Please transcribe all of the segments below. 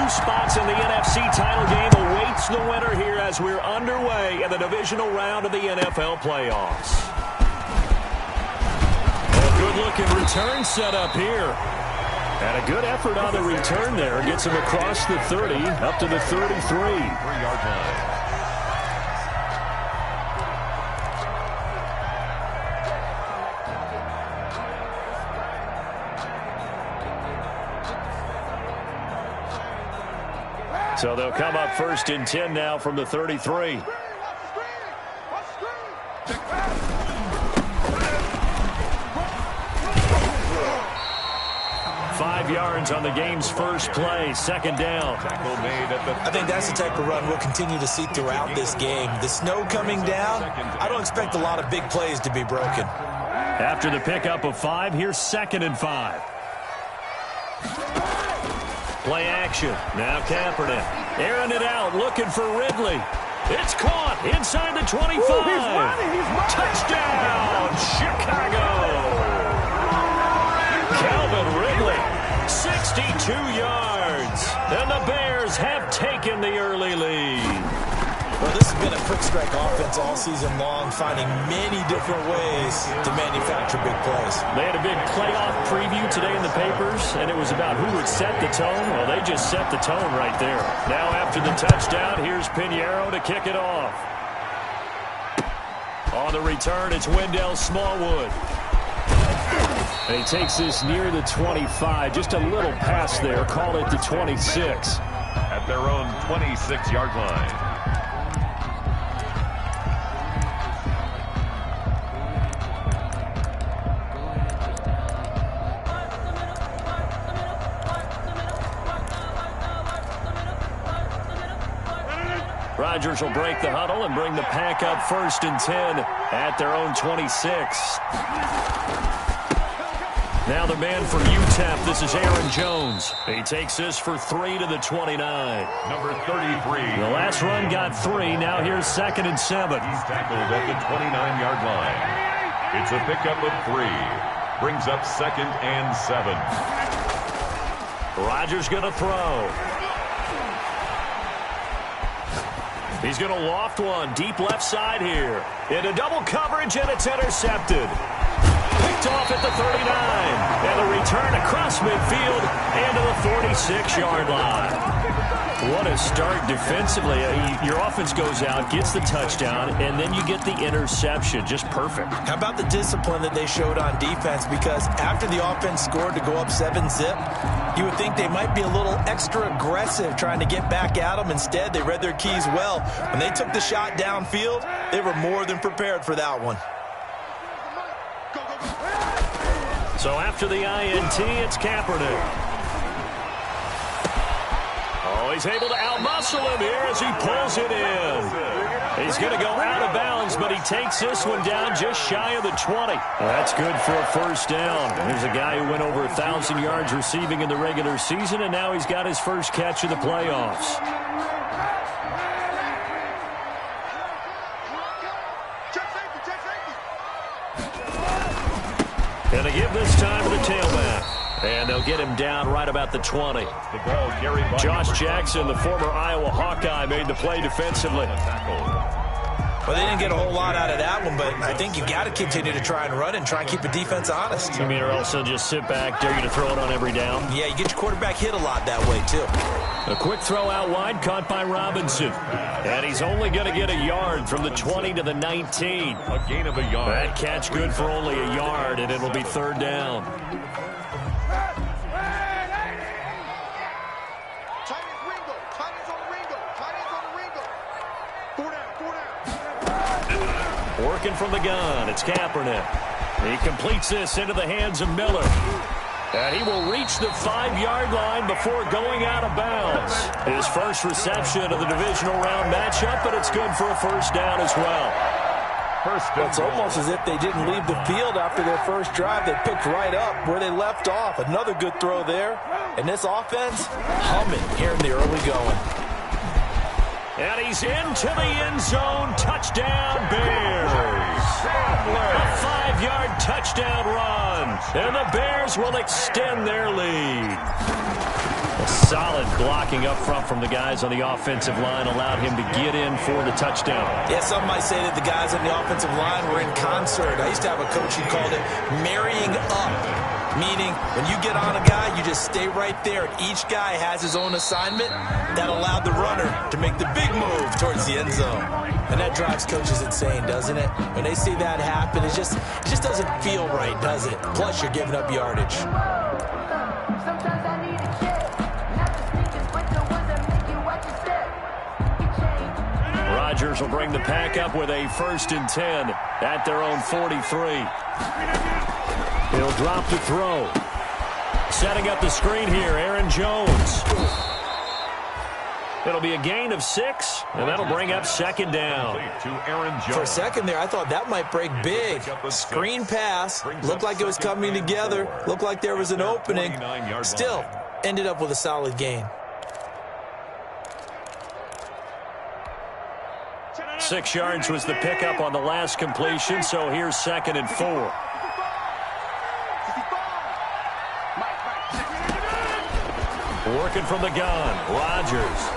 2 spots in the NFC title game awaits the winner here as we're underway in the divisional round of the NFL playoffs. A good-looking return set up here. And a good effort on the return there. Gets him across the 30, up to the 33. 3-yard line. So they'll come up 1st and 10 now from the 33. 5 yards on the game's first play, 2nd down. I think that's the type of run we'll continue to see throughout this game. The snow coming down, I don't expect a lot of big plays to be broken. After the pickup of 5, here's 2nd and 5. Play action. Now Kaepernick. Airing it out, looking for Ridley. It's caught inside the 25. Touchdown, Chicago. Calvin Ridley, 62 yards. And the Bears have taken the early lead. Well, this has been a quick strike offense all season long, finding many different ways to manufacture big plays. They had a big playoff preview today in the papers, and it was about who would set the tone. Well, they just set the tone right there. Now after the touchdown, here's Pinheiro to kick it off. On the return, it's Wendell Smallwood. And he takes this near the 25. Just a little pass there. Call it the 26. At their own 26-yard line. Rodgers will break the huddle and bring the pack up 1st and 10 at their own 26. Now the man for UTEP, this is Aaron Jones. He takes this for 3 to the 29. Number 33. The last run got 3. Now here's 2nd and 7. He's tackled at the 29-yard line. It's a pickup of 3. Brings up 2nd and 7. Rodgers going to throw. He's going to loft one deep left side here. Into double coverage, and it's intercepted. Picked off at the 39. And the return across midfield into the 46-yard line. What a start defensively. Your offense goes out, gets the touchdown, and then you get the interception. Just perfect. How about the discipline that they showed on defense? Because after the offense scored to go up 7-zip, you would think they might be a little extra aggressive trying to get back at them. Instead, they read their keys well. When they took the shot downfield, they were more than prepared for that one. So after the INT, it's Kaepernick. Oh, he's able to outmuscle him here as he pulls it in. He's going to go out of bounds, but he takes this one down just shy of the 20. That's good for a 1st down. There's a guy who went over 1,000 yards receiving in the regular season, and now he's got his first catch of the playoffs. And they give this time to the tailback. And they'll get him down right about the 20. The ball carried by Josh Jackson, the former Iowa Hawkeye, made the play defensively. Well, they didn't get a whole lot out of that one, but I think you've got to continue to try and run and try and keep the defense honest. You mean or also just sit back, dare you to throw it on every down? Yeah, you get your quarterback hit a lot that way, too. A quick throw out wide, caught by Robinson. And he's only going to get a yard from the 20 to the 19. A gain of a yard. That catch good for only a yard, and it'll be 3rd down. Working from the gun, it's Kaepernick. He completes this into the hands of Miller. And he will reach the 5-yard line before going out of bounds. His first reception of the divisional round matchup, but it's good for a 1st down as well. It's almost as if they didn't leave the field after their first drive. They picked right up where they left off. Another good throw there. And this offense, humming here in the early going. And he's into the end zone. Touchdown, Bears. A 5-yard touchdown run. And the Bears will extend their lead. Solid blocking up front from the guys on the offensive line allowed him to get in for the touchdown. Yeah, some might say that the guys on the offensive line were in concert. I used to have a coach who called it marrying up, meaning when you get on a guy, you just stay right there. Each guy has his own assignment. That allowed the runner to make the big move towards the end zone. And that drives coaches insane, doesn't it? When they see that happen, it just doesn't feel right, does it? Plus, you're giving up yardage. Rodgers will bring the pack up with a 1st and 10 at their own 43. He'll drop to throw. Setting up the screen here, Aaron Jones. It'll be a gain of 6, and that'll bring up 2nd down. For a second there, I thought that might break big. Screen pass, looked like it was coming together, looked like there was an opening. Still, ended up with a solid gain. 6 yards was the pickup on the last completion, so here's 2nd and 4. Working from the gun, Rodgers.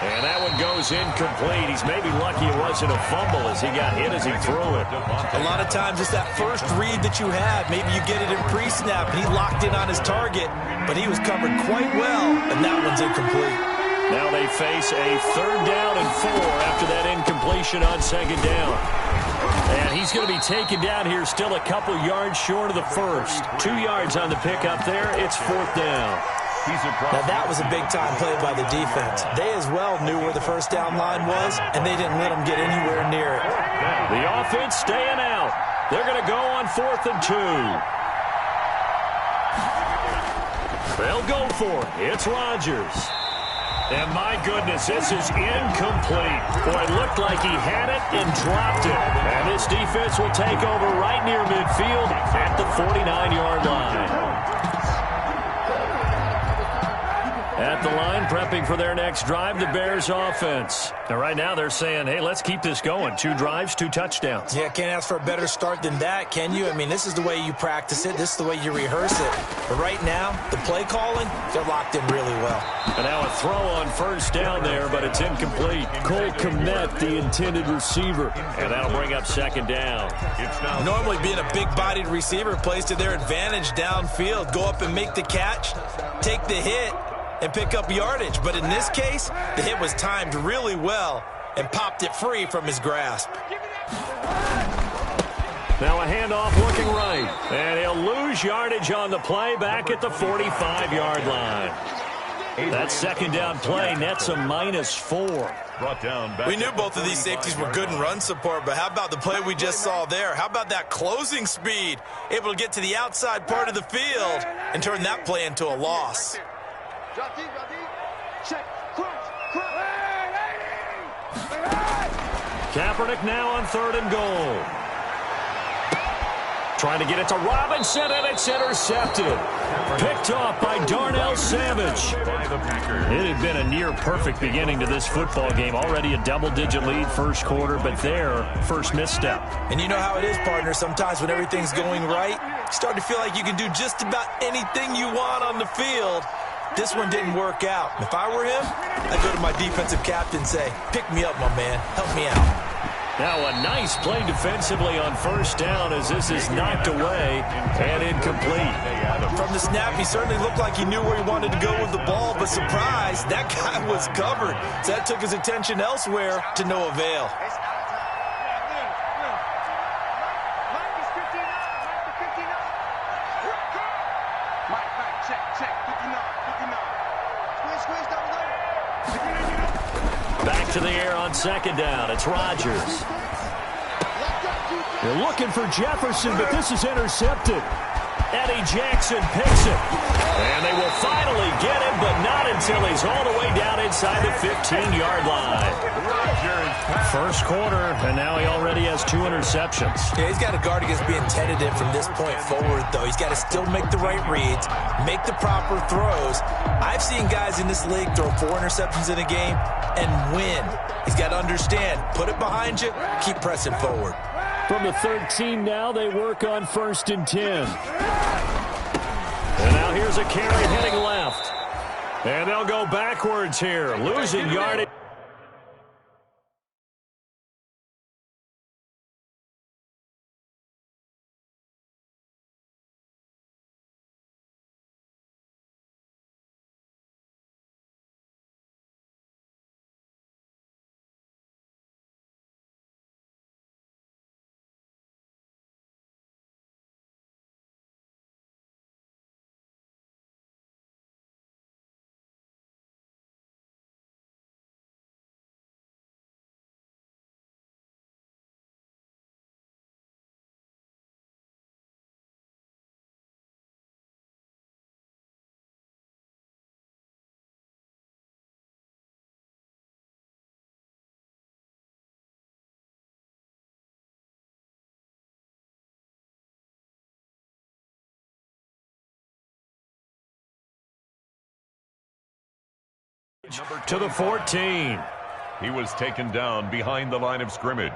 And that one goes incomplete. He's maybe lucky it wasn't a fumble as he got hit as he threw it. A lot of times it's that first read that you have. Maybe you get it in pre-snap, and he locked in on his target, but he was covered quite well, and that one's incomplete. Now they face a 3rd down and 4 after that incompletion on 2nd down. And he's going to be taken down here still a couple yards short of the first. 2 yards on the pickup there. It's 4th down. Now that was a big-time play by the defense. They as well knew where the 1st down line was, and they didn't let them get anywhere near it. The offense staying out. They're going to go on 4th and 2. They'll go for it. It's Rodgers. And my goodness, this is incomplete. Boy, it looked like he had it and dropped it. And this defense will take over right near midfield at the 49-yard line. At the line, prepping for their next drive, the Bears offense. Now, right now, they're saying, hey, let's keep this going. 2 drives, 2 touchdowns. Yeah, can't ask for a better start than that, can you? I mean, this is the way you practice it. This is the way you rehearse it. But right now, the play calling, they're locked in really well. And now a throw on 1st down there, but it's incomplete. Cole Kmet, the intended receiver. And that'll bring up 2nd down. Normally, being a big-bodied receiver plays to their advantage downfield. Go up and make the catch, take the hit, and pick up yardage. But in this case, the hit was timed really well and popped it free from his grasp. Now a handoff looking right. And he'll lose yardage on the play back at the 45-yard line. That 2nd down play nets a -4. We knew both of these safeties were good in run support, but how about the play we just saw there? How about that closing speed? Able to get to the outside part of the field and turn that play into a loss. Kaepernick now on 3rd and goal. Trying to get it to Robinson, and it's intercepted. Picked off by Darnell Savage. It had been a near-perfect beginning to this football game. Already a double-digit lead 1st quarter, but their first misstep. And you know how it is, partner. Sometimes when everything's going right, you start to feel like you can do just about anything you want on the field. This one didn't work out. If I were him, I'd go to my defensive captain and say, pick me up, my man. Help me out. Now a nice play defensively on 1st down as this is knocked away and incomplete. From the snap, he certainly looked like he knew where he wanted to go with the ball, but surprise, that guy was covered. So that took his attention elsewhere to no avail. Back to the air on 2nd down. It's Rodgers. They're looking for Jefferson, but this is intercepted. Eddie Jackson picks it. And they will finally get him, but not until he's all the way down inside the 15-yard line. 1st quarter, and now he already has 2 interceptions. Yeah, he's got to guard against being tentative from this point forward, though. He's got to still make the right reads, make the proper throws. I've seen guys in this league throw 4 interceptions in a game and win. He's got to understand, put it behind you, keep pressing forward. From the 13 now, they work on 1st and 10. And now Now here's a carry heading left. And they'll go backwards here, losing yardage. To the 14. He was taken down behind the line of scrimmage.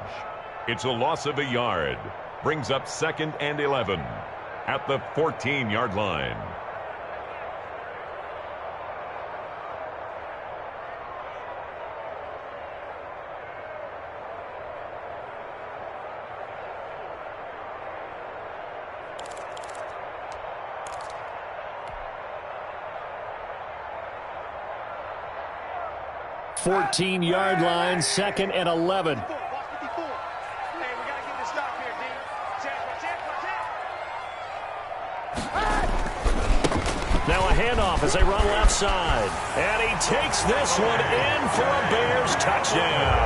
It's a loss of a yard. Brings up 2nd and 11 at the 14-yard line. Yard line, 2nd and 11. Now a handoff as they run left side. And he takes this one in for a Bears touchdown.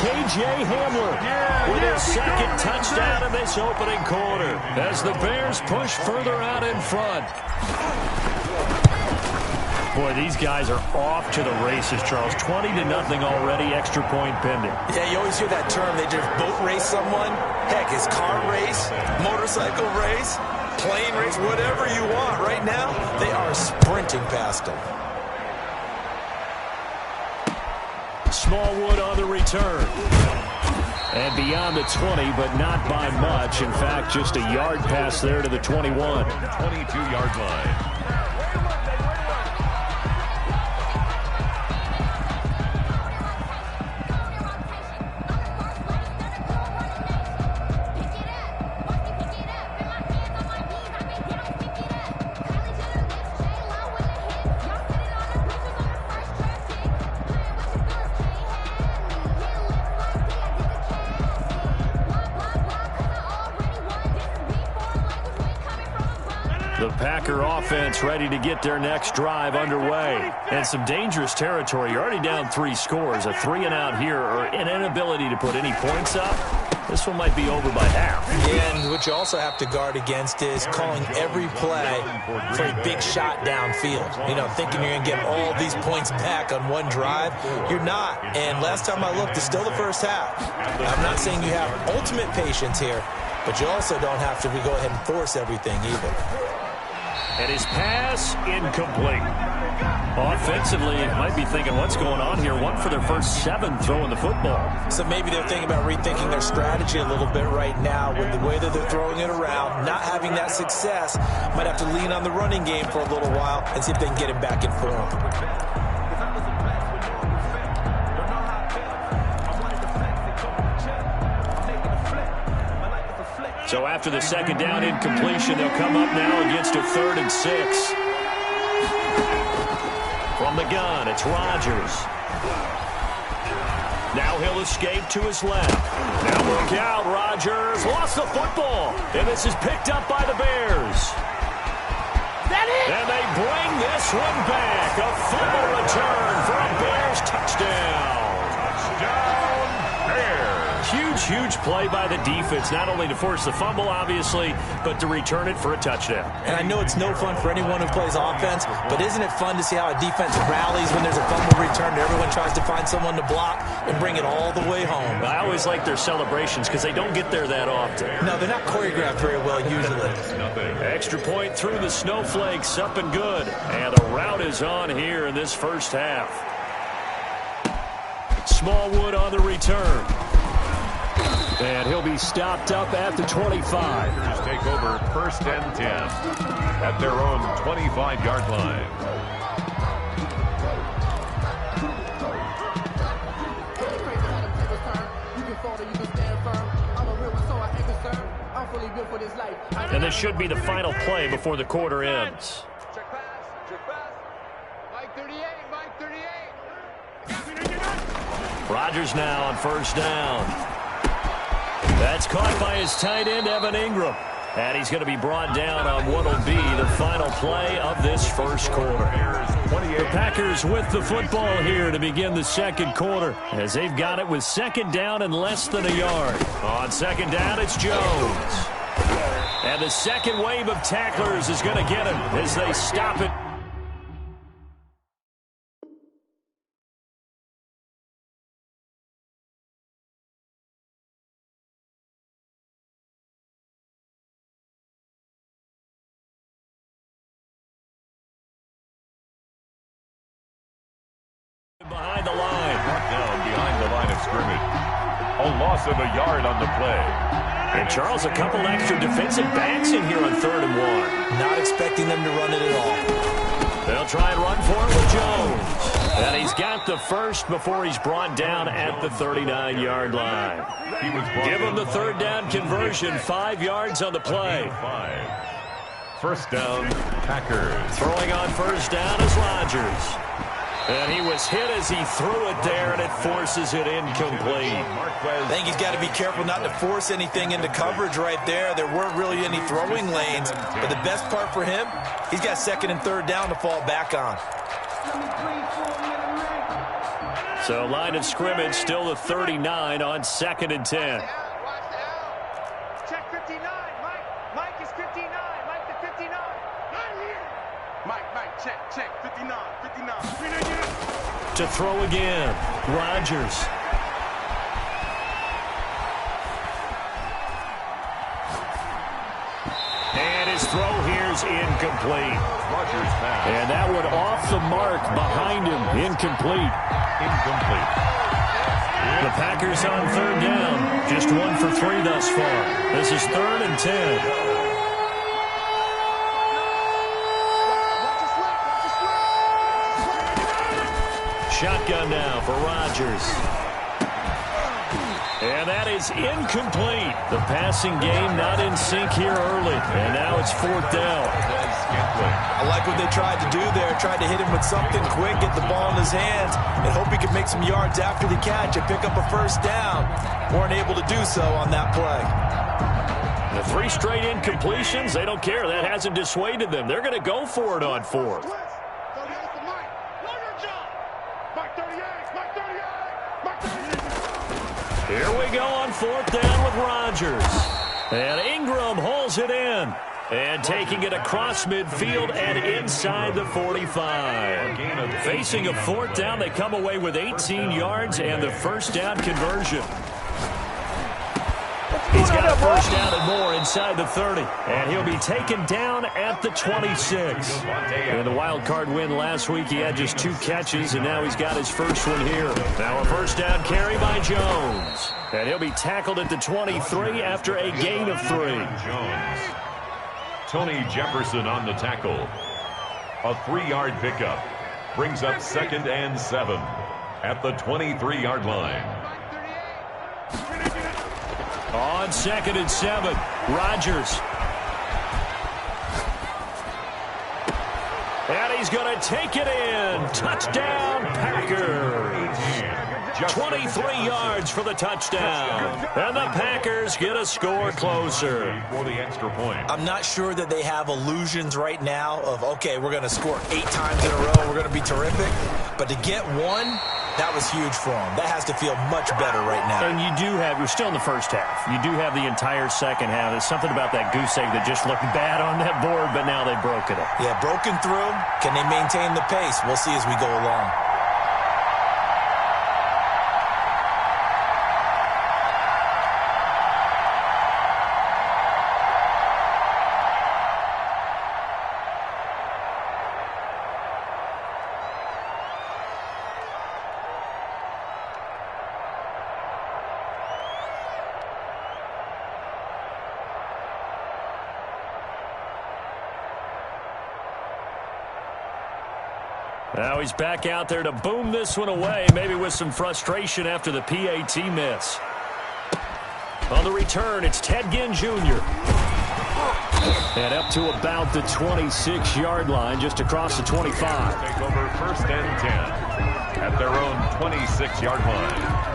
K.J. Hamler with his second touchdown in this opening quarter as the Bears push further out in front. Boy, these guys are off to the races, Charles. 20-0 already, extra point pending. Yeah, you always hear that term. They just boat race someone. Heck, it's car race, motorcycle race, plane race, whatever you want. Right now, they are sprinting past them. Smallwood on the return. And beyond the 20, but not by much. In fact, just a yard pass there to the 21. 22-yard line. The Packer offense ready to get their next drive underway. And some dangerous territory. You're already down 3 scores. A 3-and-out here or an inability to put any points up. This one might be over by half. And what you also have to guard against is calling every play for a big shot downfield. You know, thinking you're going to get all these points back on one drive. You're not. And last time I looked, it's still the first half. I'm not saying you have ultimate patience here, but you also don't have to go ahead and force everything either. And his pass incomplete. Offensively, might be thinking, what's going on here? One for their first 7 throwing the football. So maybe they're thinking about rethinking their strategy a little bit right now with the way that they're throwing it around, not having that success. Might have to lean on the running game for a little while and see if they can get him back in form. So after the second down incompletion, they'll come up now against a 3rd and 6. From the gun, it's Rodgers. Now he'll escape to his left. Now look out, Rodgers lost the football. And this is picked up by the Bears. And they bring this one back. A fumble return for a Bears touchdown. Touchdown, Bears. Huge play by the defense, not only to force the fumble, obviously, but to return it for a touchdown. And I know it's no fun for anyone who plays offense, but isn't it fun to see how a defense rallies when there's a fumble return and everyone tries to find someone to block and bring it all the way home? I always like their celebrations because they don't get there that often. No, they're not choreographed very well usually. Extra point through the snowflakes, up and good. And the route is on here in this first half. Smallwood on the return. And he'll be stopped up at the 25. Just take over 1st and 10 at their own 25-yard line. And this should be the final play before the quarter ends. Check pass. Mike 38, Mike 38. Rodgers now on 1st down. That's caught by his tight end, Evan Ingram. And he's going to be brought down on what will be the final play of this first quarter. The Packers with the football here to begin the second quarter, as they've got it with 2nd down and less than a yard. On 2nd down, it's Jones. And the second wave of tacklers is going to get him as they stop it. Behind the line. Brought down behind the line of scrimmage. A loss of a yard on the play. And Charles, a couple extra defensive backs in here on 3rd and 1. Not expecting them to run it at all. They'll try and run for it with Jones. And he's got the first before he's brought down at the 39-yard line. Give him the 3rd down conversion, 5 yards on the play. 1st down, Packers. Throwing on 1st down is Rodgers. And he was hit as he threw it there, and it forces it incomplete. I think he's got to be careful not to force anything into coverage right there. There weren't really any throwing lanes. But the best part for him, he's got 2nd and 3rd down to fall back on. So line of scrimmage still the 39 on 2nd and 10. Check 59. Mike is 59. Mike the 59. Mike, check 59. To throw again, Rodgers. And his throw here's incomplete. Rodgers pass. And that one off the mark behind him, incomplete. The Packers on 3rd down, just 1 for 3 thus far. This is 3rd and 10. Shotgun now for Rodgers. And that is incomplete. The passing game not in sync here early. And now it's 4th down. I like what they tried to do there. Tried to hit him with something quick, get the ball in his hands, and hope he could make some yards after the catch and pick up a 1st down. Weren't able to do so on that play. The 3 straight incompletions, they don't care. That hasn't dissuaded them. They're going to go for it on 4th. Here we go on 4th down with Rodgers. And Ingram hauls it in. And taking it across midfield and inside the 45. Facing a 4th down, they come away with 18 yards and the 1st down conversion. He's got a 1st down and more inside the 30. And he'll be taken down at the 26. And the wild card win last week, he had just 2 catches, and now he's got his first one here. Now a 1st down carry by Jones. And he'll be tackled at the 23 after a gain of 3. Jones. Tony Jefferson on the tackle. A 3-yard pickup. Brings up 2nd and 7 at the 23-yard line. On 2nd and 7, Rodgers. And he's going to take it in. Touchdown, Packers. 23 yards for the touchdown. And the Packers get a score closer. For the extra point. I'm not sure that they have illusions right now of, okay, we're going to score 8 times in a row. We're going to be terrific. But to get 1, that was huge for them. That has to feel much better right now. And you're still in the first half. You do have the entire second half. There's something about that goose egg that just looked bad on that board, but now they've broken it. Yeah, broken through. Can they maintain the pace? We'll see as we go along. Now he's back out there to boom this one away, maybe with some frustration after the PAT miss. On the return, it's Ted Ginn Jr. And up to about the 26-yard line, just across the 25. Take over 1st and 10 at their own 26-yard line.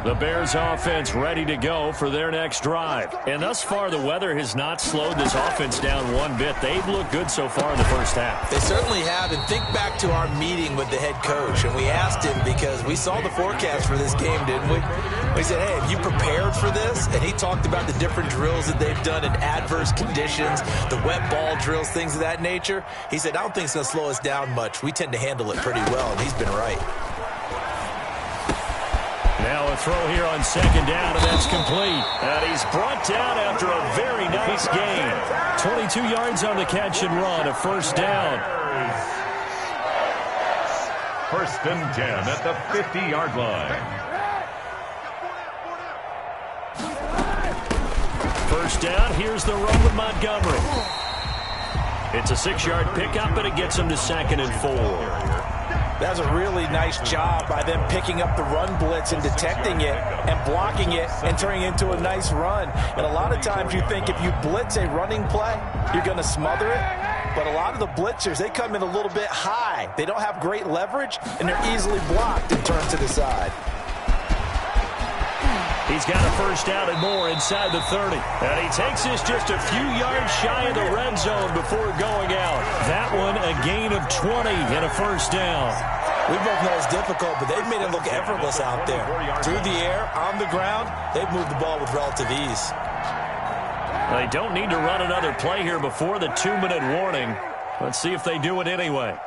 The Bears offense ready to go for their next drive. And thus far, the weather has not slowed this offense down one bit. They've looked good so far in the first half. They certainly have. And think back to our meeting with the head coach. And we asked him, because we saw the forecast for this game, didn't we? We said, hey, have you prepared for this? And he talked about the different drills that they've done in adverse conditions, the wet ball drills, things of that nature. He said, I don't think it's going to slow us down much. We tend to handle it pretty well, and he's been right. Now a throw here on 2nd down, and that's complete. And he's brought down after a very nice gain. 22 yards on the catch and run, a 1st down. 1st and 10 at the 50-yard line. 1st down, here's the run with Montgomery. It's a 6-yard pickup, and it gets him to 2nd and 4. That's a really nice job by them picking up the run blitz and detecting it and blocking it and turning it into a nice run. And a lot of times you think if you blitz a running play, you're going to smother it. But a lot of the blitzers, they come in a little bit high. They don't have great leverage, and they're easily blocked and turned to the side. He's got a 1st down and more inside the 30. And he takes this just a few yards shy of the red zone before going out. That one a gain of 20 and a 1st down. We both know it's difficult, but they've made it look effortless out there. Through the air, on the ground, they've moved the ball with relative ease. They don't need to run another play here before the 2-minute warning. Let's see if they do it anyway.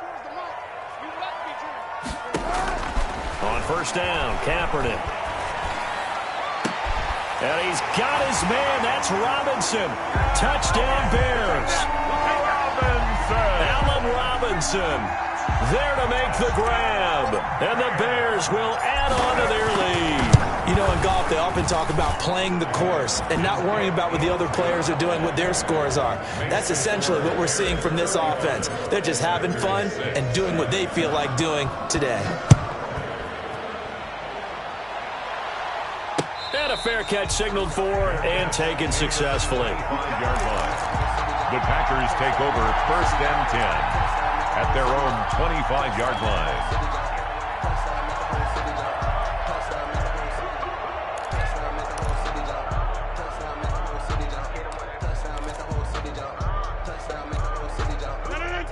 On 1st down, Kaepernick. And he's got his man. That's Robinson. Touchdown, Bears. Allen Robinson there to make the grab. And the Bears will add on to their lead. You know, in golf, they often talk about playing the course and not worrying about what the other players are doing, what their scores are. That's essentially what we're seeing from this offense. They're just having fun and doing what they feel like doing today. And a fair catch signaled for and taken successfully. 5-yard line. The Packers take over 1st and 10 at their own 25-yard line.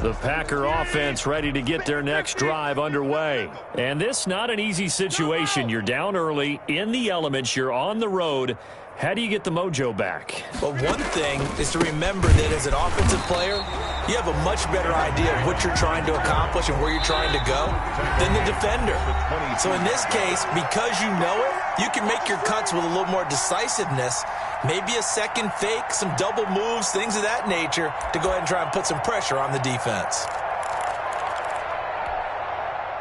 The Packer offense ready to get their next drive underway. And this not an easy situation. You're down early, in the elements, you're on the road. How do you get the mojo back? Well, one thing is to remember that as an offensive player, you have a much better idea of what you're trying to accomplish and where you're trying to go than the defender. So in this case, because you know it, you can make your cuts with a little more decisiveness, maybe a second fake, some double moves, things of that nature, to go ahead and try and put some pressure on the defense.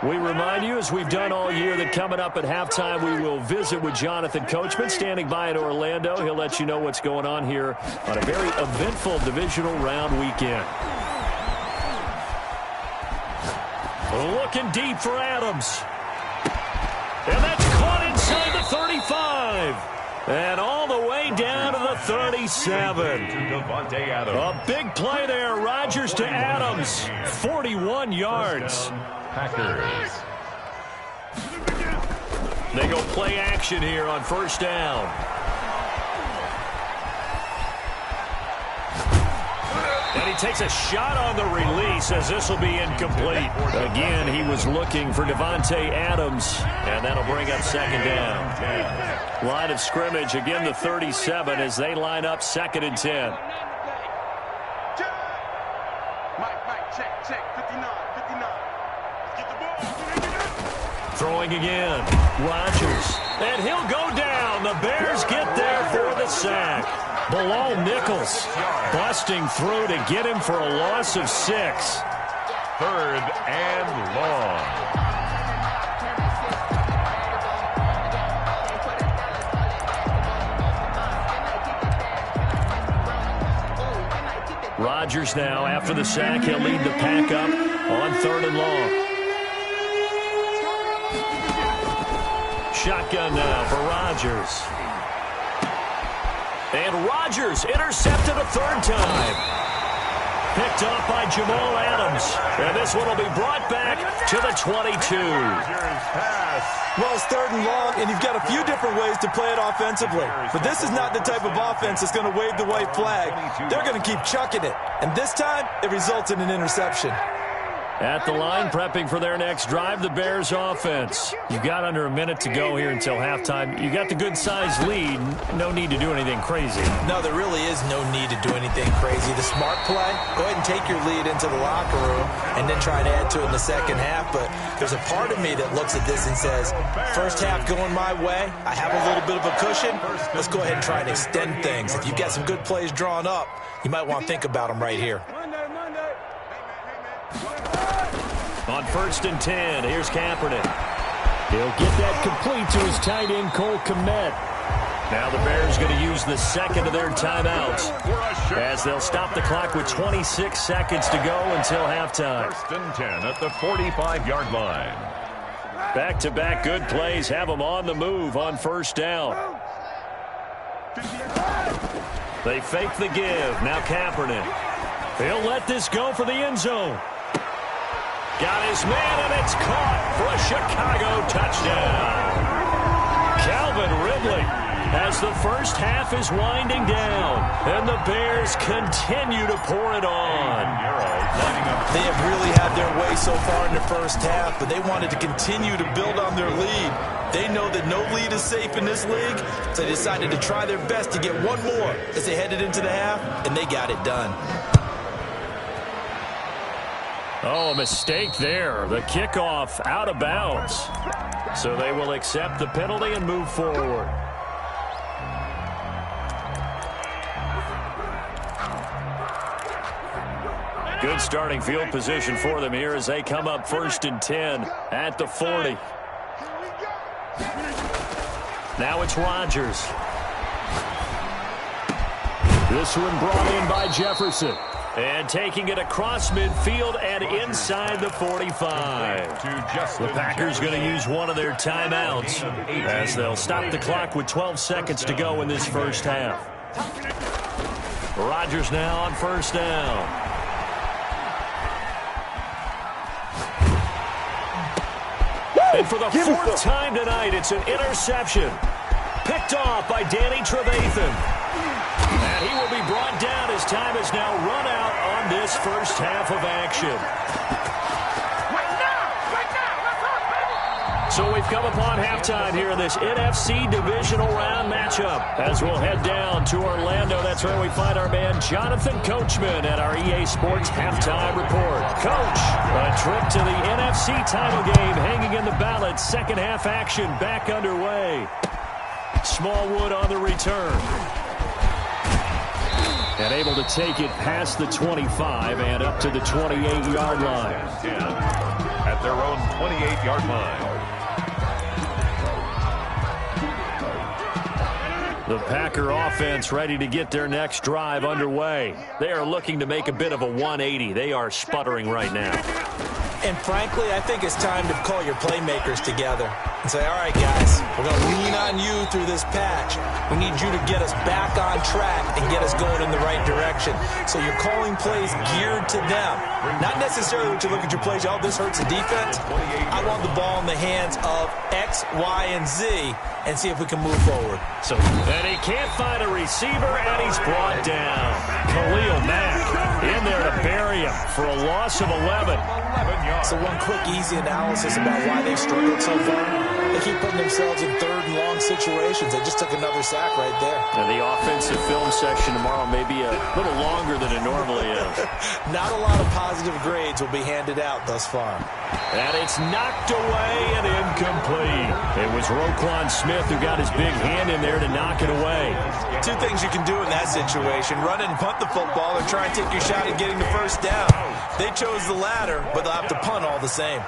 We remind you, as we've done all year, that coming up at halftime, we will visit with Jonathan Coachman, standing by in Orlando. He'll let you know what's going on here on a very eventful divisional round weekend. Looking deep for Adams. And that's caught inside the 35. And all the way down to the 37. A big play there. Rodgers to Adams. 41 yards. Packers. They go play action here on 1st down. And he takes a shot on the release as this will be incomplete. Again, he was looking for Devontae Adams, and that'll bring up 2nd down. Line of scrimmage, again the 37 as they line up 2nd and 10. Mike, check, 59. Get the ball. Throwing again, Rodgers, and he'll go down. The Bears get there for the sack. Bilal Nichols busting through to get him for a loss of 6. 3rd and long. Rodgers now. After the sack, he'll lead the pack up on 3rd and long. Shotgun now for Rodgers. And Rodgers intercepted a 3rd time. Picked off by Jamal Adams. And this one will be brought back to the 22. Well, it's 3rd and long, and you've got a few different ways to play it offensively. But this is not the type of offense that's going to wave the white flag. They're going to keep chucking it. And this time, it results in an interception. At the line, prepping for their next drive, the Bears offense. You've got under a minute to go here until halftime. You got the good-sized lead. No need to do anything crazy. No, there really is no need to do anything crazy. The smart play, go ahead and take your lead into the locker room and then try to add to it in the second half. But there's a part of me that looks at this and says, first half going my way, I have a little bit of a cushion. Let's go ahead and try and extend things. If you've got some good plays drawn up, you might want to think about them right here. On 1st and 10, here's Kaepernick. He'll get that complete to his tight end, Cole Kmet. Now the Bears going to use the second of their timeouts as they'll stop the clock with 26 seconds to go until halftime. 1st and 10 at the 45-yard line. Back-to-back good plays have them on the move on 1st down. They fake the give. Now Kaepernick. He'll let this go for the end zone. Got his man, and it's caught for a Chicago touchdown. Calvin Ridley, as the first half is winding down, and the Bears continue to pour it on. They have really had their way so far in the first half, but they wanted to continue to build on their lead. They know that no lead is safe in this league, so they decided to try their best to get one more as they headed into the half, and they got it done. Oh, a mistake there. The kickoff out of bounds. So they will accept the penalty and move forward. Good starting field position for them here as they come up 1st and 10 at the 40. Now it's Rodgers. This one brought in by Jefferson. And taking it across midfield and inside the 45. The Packers going to use one of their timeouts as they'll stop the clock with 12 seconds to go in this first half. Rodgers now on 1st down. And for the 4th time tonight, it's an interception. Picked off by Danny Trevathan. And he will be brought down as time has now run out on this first half of action. So we've come upon halftime here in this NFC Divisional Round matchup. As we'll head down to Orlando, that's where we find our man Jonathan Coachman at our EA Sports Halftime Report. Coach, a trip to the NFC title game hanging in the balance. Second half action back underway. Smallwood on the return. And able to take it past the 25 and up to the 28-yard line. At their own 28-yard line. The Packer offense ready to get their next drive underway. They are looking to make a bit of a 180. They are sputtering right now. And frankly, I think it's time to call your playmakers together and say, all right, guys, we're going to lean on you through this patch. We need you to get us back on track and get us going in the right direction. So you're calling plays geared to them. Not necessarily when you look at your plays, oh, this hurts the defense. I want the ball in the hands of X, Y, and Z and see if we can move forward. And he can't find a receiver, and he's brought down. Khalil Mack in there to bury him for a loss of 11. So one quick, easy analysis about why they've struggled so far. They keep putting themselves in 3rd and long situations. They just took another sack right there. And the offensive film section tomorrow may be a little longer than it normally is. Not a lot of positive grades will be handed out thus far. And it's knocked away and incomplete. It was Roquan Smith who got his big hand in there to knock it away. Two things you can do in that situation: run and punt the football or try and take your shot at getting the first down. They chose the latter, but they'll have to punt all the same.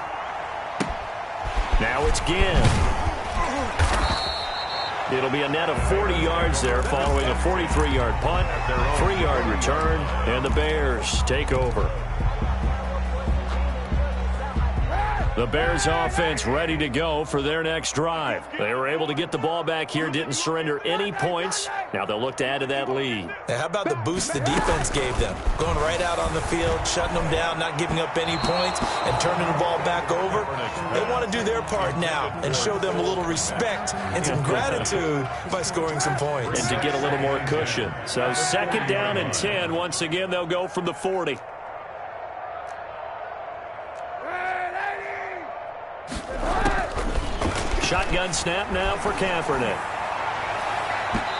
Now it's Ginn. It'll be a net of 40 yards there following a 43-yard punt, 3-yard return, and the Bears take over. The Bears offense ready to go for their next drive. They were able to get the ball back here, didn't surrender any points. Now they'll look to add to that lead. Now, how about the boost the defense gave them? Going right out on the field, shutting them down, not giving up any points, and turning the ball back over. They want to do their part now and show them a little respect and some gratitude by scoring some points. And to get a little more cushion. So 2nd down and 10. Once again, they'll go from the 40. Shotgun snap now for Kaepernick.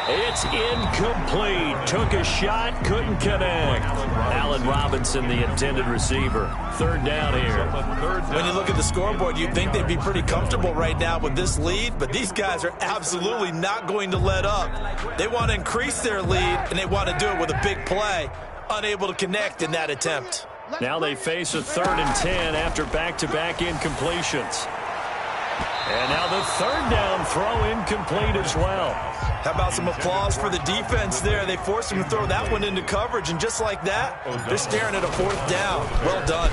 It's incomplete. Took a shot, couldn't connect. Allen Robinson, the intended receiver. 3rd down here. When you look at the scoreboard, you'd think they'd be pretty comfortable right now with this lead, but these guys are absolutely not going to let up. They want to increase their lead, and they want to do it with a big play. Unable to connect in that attempt. Now they face a 3rd and 10 after back-to-back incompletions. And now the 3rd down throw incomplete as well. How about some applause for the defense there? They forced him to throw that one into coverage, and just like that, they're staring at a 4th down. Well done.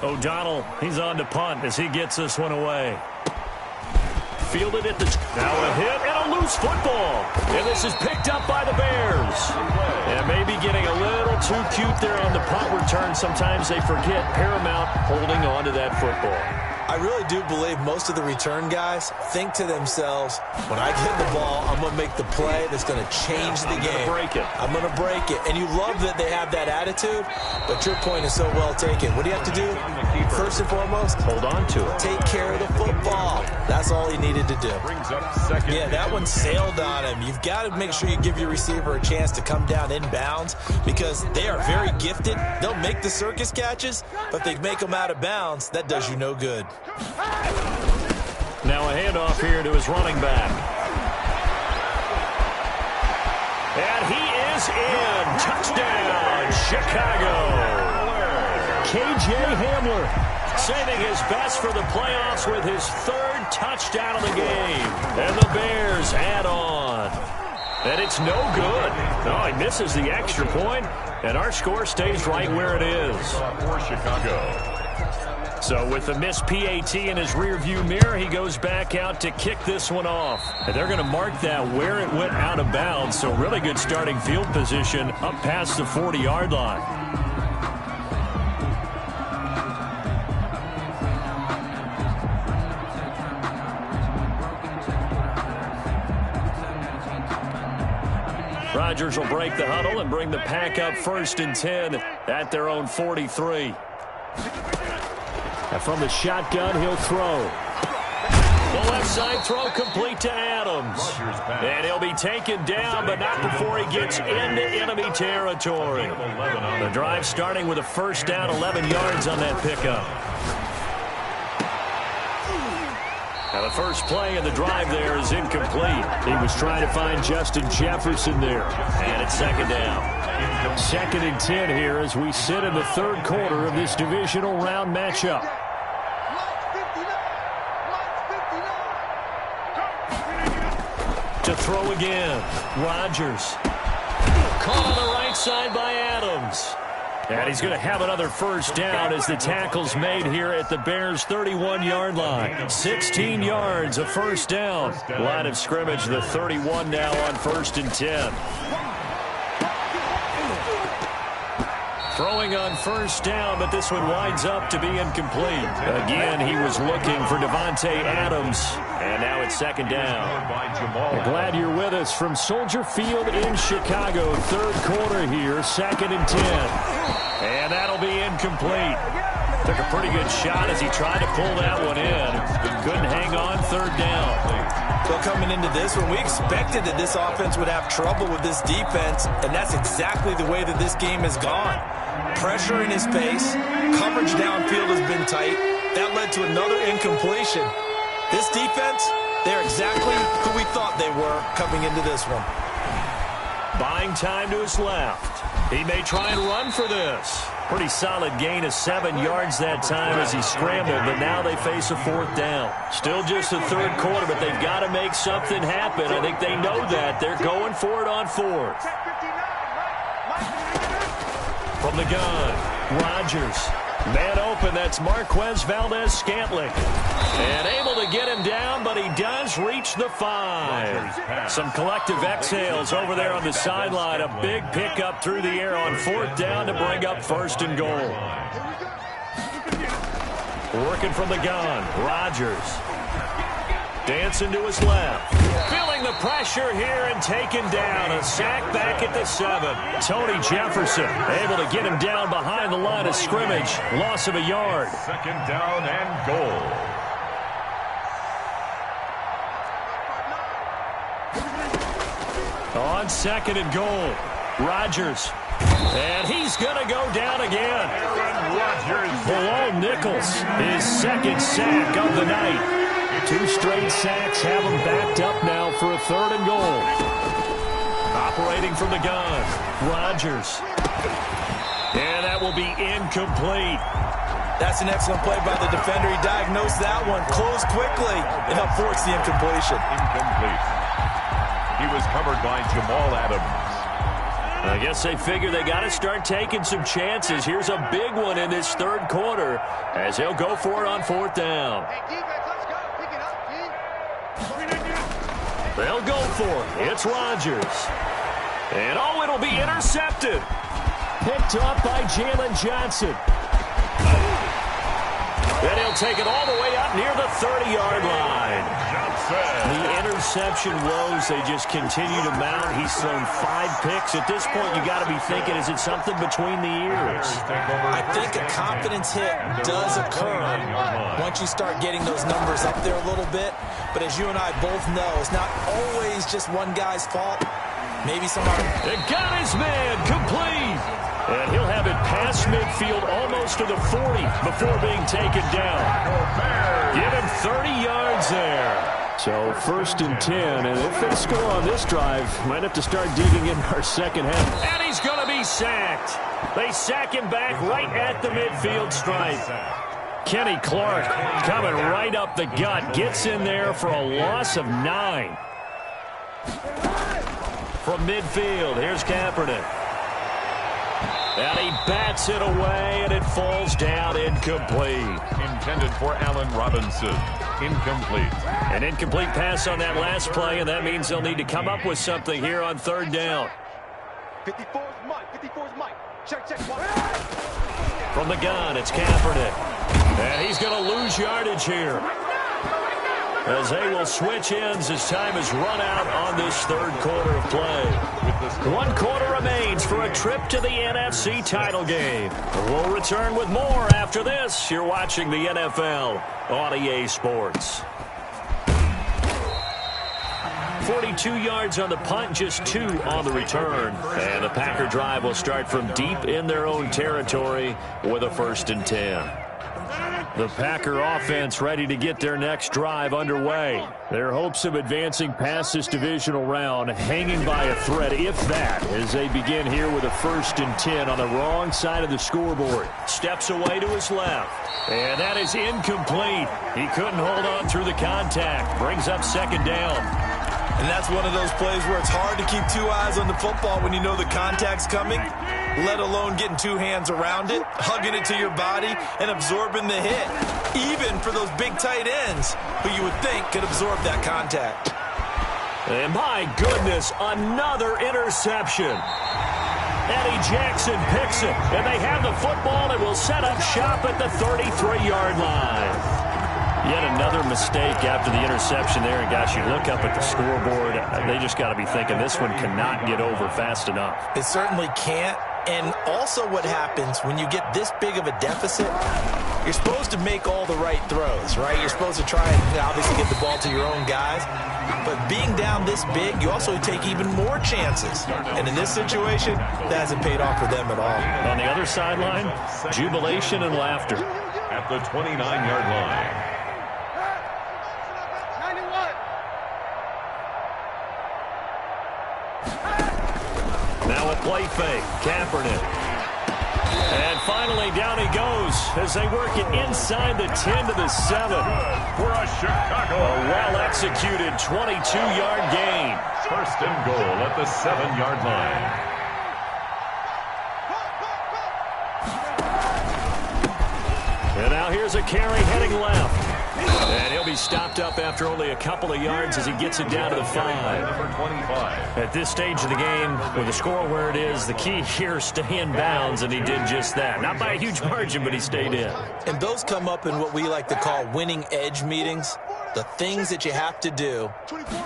O'Donnell, he's on to punt as he gets this one away. Fielded at the... Now a hit and a loose football. And this is picked up by the Bears. And maybe getting a little too cute there on the punt return. Sometimes they forget paramount holding on to that football. I really do believe most of the return guys think to themselves, when I get the ball, I'm going to make the play that's going to change the game. I'm going to break it. And you love that they have that attitude, but your point is so well taken. What do you have to do? First and foremost, hold on to it. Take care of the football. That's all he needed to do. Yeah, that one sailed on him. You've got to make sure you give your receiver a chance to come down inbounds because they are very gifted. They'll make the circus catches, but if they make them out of bounds, that does you no good. Now a handoff here to his running back. And he is in. Touchdown, Chicago. K.J. Hamler saving his best for the playoffs with his 3rd touchdown of the game. And the Bears add on. And it's no good. No, he misses the extra point, and our score stays right where it is. For Chicago. So with the missed PAT in his rearview mirror, he goes back out to kick this one off. And they're going to mark that where it went out of bounds. So really good starting field position up past the 40-yard line. Rodgers will break the huddle and bring the pack up 1st and 10 at their own 43. And from the shotgun, he'll throw. The left side throw complete to Adams. And he'll be taken down, but not before he gets into enemy territory. The drive starting with a 1st down, 11 yards on that pickup. Now the first play of the drive there is incomplete. He was trying to find Justin Jefferson there. And it's 2nd down. 2nd and 10 here as we sit in the 3rd quarter of this divisional round matchup. To throw again. Rodgers. Caught on the right side by Adams. And he's going to have another 1st down as the tackle's made here at the Bears' 31-yard line. 16 yards, a 1st down. Line of scrimmage, the 31 now on 1st and 10. Throwing on 1st down, but this one winds up to be incomplete. Again, he was looking for Devontae Adams. And now it's 2nd down. We're glad you're with us from Soldier Field in Chicago. 3rd quarter here, 2nd and 10. And that'll be incomplete. Took a pretty good shot as he tried to pull that one in. Couldn't hang on 3rd down. Well, coming into this one, we expected that this offense would have trouble with this defense, and that's exactly the way that this game has gone. Pressure in his pace, coverage downfield has been tight. That led to another incompletion. This defense, they're exactly who we thought they were coming into this one. Buying time to his left. He may try and run for this. Pretty solid gain of 7 yards that time as he scrambled, but now they face a 4th down. Still just the 3rd quarter, but they've got to make something happen. I think they know that. They're going for it on 4th. From the gun, Rodgers. Man open, that's Marquez Valdez-Scantling. And able to get him down, but he does reach the 5. Some collective exhales over there on the sideline. A big pickup through the air on 4th down to bring up 1st and goal. Working from the gun, Rodgers. Dancing to his left. Feeling the pressure here and taken down. A sack back at the 7. Tony Jefferson able to get him down behind the line of scrimmage. Loss of a yard. 2nd down and goal. On 2nd and goal, Rodgers. And he's going to go down again. Aaron Rodgers. Below Nichols, his 2nd sack of the night. 2 straight sacks have him backed up now for a 3rd and goal. Operating from the gun, Rodgers. And that will be incomplete. That's an excellent play by the defender. He diagnosed that one, closed quickly, and helped force the incompletion. Incomplete. He was covered by Jamal Adams. I guess they figure they got to start taking some chances. Here's a big one in this 3rd quarter as he'll go for it on 4th down. They'll go for it. It's Rodgers. And, oh, it'll be intercepted. Picked up by Jalen Johnson. And he'll take it all the way up near the 30-yard line. The interception woes, they just continue to mount. He's thrown 5 picks. At this point, you got to be thinking, is it something between the ears? I think a confidence hit does occur once you start getting those numbers up there a little bit. But as you and I both know, it's not always just one guy's fault. Maybe somebody... It got his man complete. And he'll have it past midfield almost to the 40 before being taken down. Give him 30 yards there. So 1st and 10, and if they score on this drive, might have to start digging in our 2nd half. And he's going to be sacked. They sack him back right at the midfield stripe. Kenny Clark coming right up the gut, gets in there for a loss of 9. From midfield, here's Kaepernick. And he bats it away, and it falls down incomplete. Intended for Allen Robinson. Incomplete. An incomplete pass on that last play, and that means they'll need to come up with something here on 3rd down. 54's Mike. 54's Mike. Check. From the gun, it's Kaepernick. And he's going to lose yardage here, as they will switch ends as time has run out on this 3rd quarter of play. 1 quarter remains for a trip to the NFC title game. We'll return with more after this. You're watching the NFL on EA Sports. 42 yards on the punt, just 2 on the return. And the Packer drive will start from deep in their own territory with a 1st and 10. The Packer offense ready to get their next drive underway. Their hopes of advancing past this divisional round hanging by a thread, if that, as they begin here with a 1st and 10 on the wrong side of the scoreboard. Steps away to his left. And that is incomplete. He couldn't hold on through the contact. Brings up 2nd down. And that's one of those plays where it's hard to keep 2 eyes on the football when you know the contact's coming, let alone getting 2 hands around it, hugging it to your body, and absorbing the hit, even for those big tight ends who you would think could absorb that contact. And my goodness, another interception. Eddie Jackson picks it, and they have the football and will set up shop at the 33-yard line. Yet another mistake after the interception there. And, gosh, you look up at the scoreboard, they just got to be thinking this one cannot get over fast enough. It certainly can't. And also what happens when you get this big of a deficit, you're supposed to make all the right throws, right? You're supposed to try and obviously get the ball to your own guys. But being down this big, you also take even more chances. And in this situation, that hasn't paid off for them at all. On the other sideline, jubilation and laughter. At the 29-yard line. Now a play fake. Kaepernick. And finally down he goes as they work it inside the 10 to the 7. For a Chicago. A well-executed 22-yard gain. First and goal at the 7-yard line. And now here's a carry heading left. And he'll be stopped up after only a couple of yards as he gets it down to the 5. Number 25. At this stage of the game, with the score where it is, the key here is stay in bounds, and he did just that. Not by a huge margin, but he stayed in. And those come up in what we like to call winning edge meetings. The things that you have to do,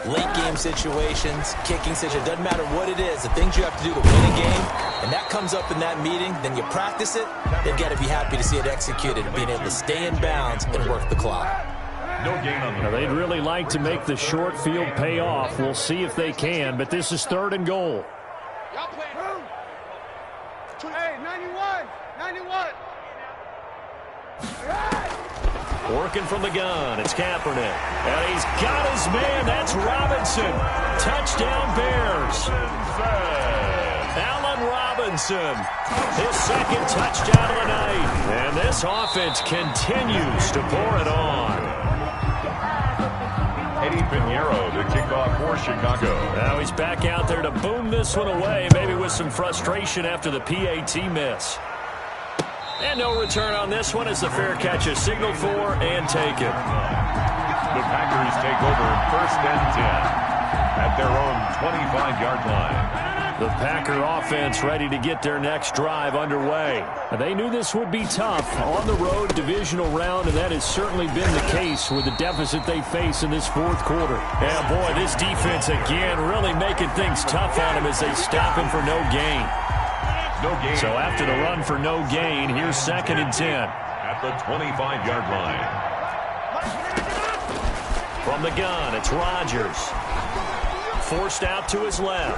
late game situations, kicking situations, doesn't matter what it is, the things you have to do to win a game, and that comes up in that meeting, then you practice it, they've got to be happy to see it executed and being able to stay in bounds and work the clock. No gain on the Now, they'd really like to make the short field pay off. We'll see if they can, but this is 3rd and goal. Hey, 91! 91! Working from the gun, it's Kaepernick. And he's got his man, that's Robinson. Touchdown Bears. Allen Robinson, his second touchdown of the night. And this offense continues to pour it on. Eddie Pinheiro to kick off for Chicago. Now he's back out there to boom this one away, maybe with some frustration after the PAT miss. And no return on this one as the fair catch is signaled for and taken. The Packers take over 1st and 10 at their own 25-yard line. The Packer offense ready to get their next drive underway. They knew this would be tough on the road divisional round, and that has certainly been the case with the deficit they face in this 4th quarter. Yeah, boy, this defense again really making things tough on him as they stop him for no gain. No gain. So after the run for no gain, here's 2nd and 10. At the 25-yard line. From the gun, it's Rodgers. Forced out to his left.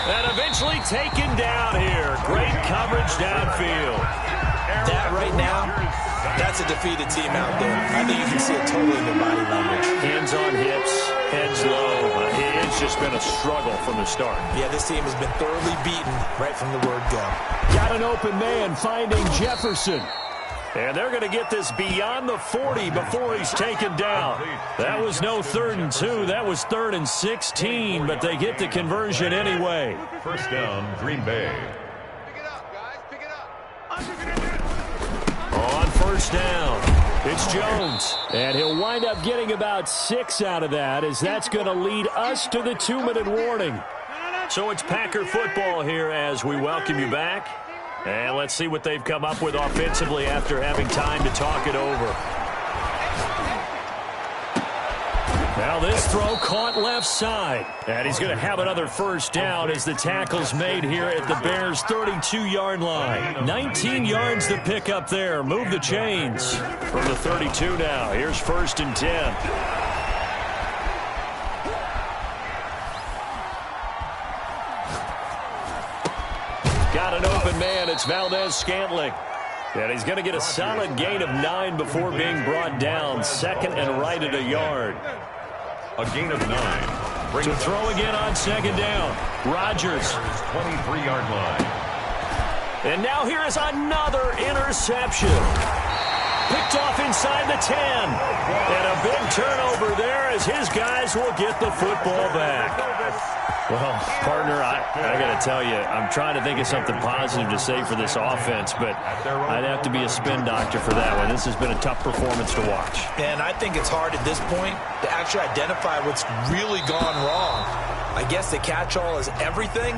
And eventually taken down here. Great coverage downfield. That right now, that's a defeated team out there. I think you can see it totally in their body language. Hands on hips, heads low. It's just been a struggle from the start. Yeah, this team has been thoroughly beaten right from the word go. Got an open man finding Jefferson. And they're going to get this beyond the 40 before he's taken down. That was no 3rd and 2. That was 3rd and 16, but they get the conversion anyway. First down, Green Bay. Pick it up, guys. Pick it up. On 1st down, it's Jones. And he'll wind up getting about 6 out of that, as that's going to lead us to the 2-minute warning. So it's Packer football here as we welcome you back. And let's see what they've come up with offensively after having time to talk it over. Now this throw caught left side. And he's going to have another 1st down as the tackle's made here at the Bears' 32-yard line. 19 yards to pick up there. Move the chains. From the 32 now, here's 1st and 10. Got an open man. It's Valdez-Scantling. And he's going to get a solid gain of 9 before being brought down. 2nd and right at a yard. A gain of 9. To throw again on 2nd down. Rodgers. 23-yard line. And now here is another interception. Picked off inside the 10. And a big turnover there as his guys will get the football back. Well, partner, I got to tell you, I'm trying to think of something positive to say for this offense, but I'd have to be a spin doctor for that one. This has been a tough performance to watch. And I think it's hard at this point to actually identify what's really gone wrong. I guess the catch-all is everything.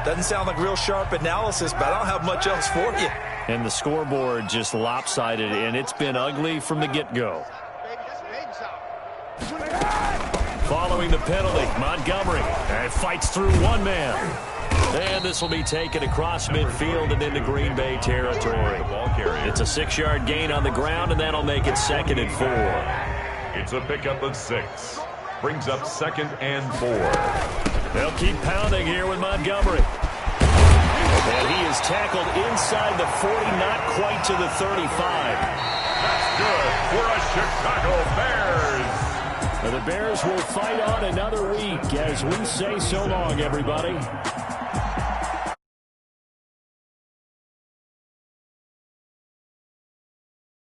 Doesn't sound like real sharp analysis, but I don't have much else for you. And the scoreboard just lopsided, and it's been ugly from the get-go. Following the penalty, Montgomery fights through one man. And this will be taken across midfield and into Green Bay territory. It's a 6-yard gain on the ground, and that'll make it 2nd and 4. It's a pickup of 6. Brings up 2nd and 4. They'll keep pounding here with Montgomery. And he is tackled inside the 40, not quite to the 35. That's good for a Chicago Bears. The Bears will fight on another week as we say so long, everybody.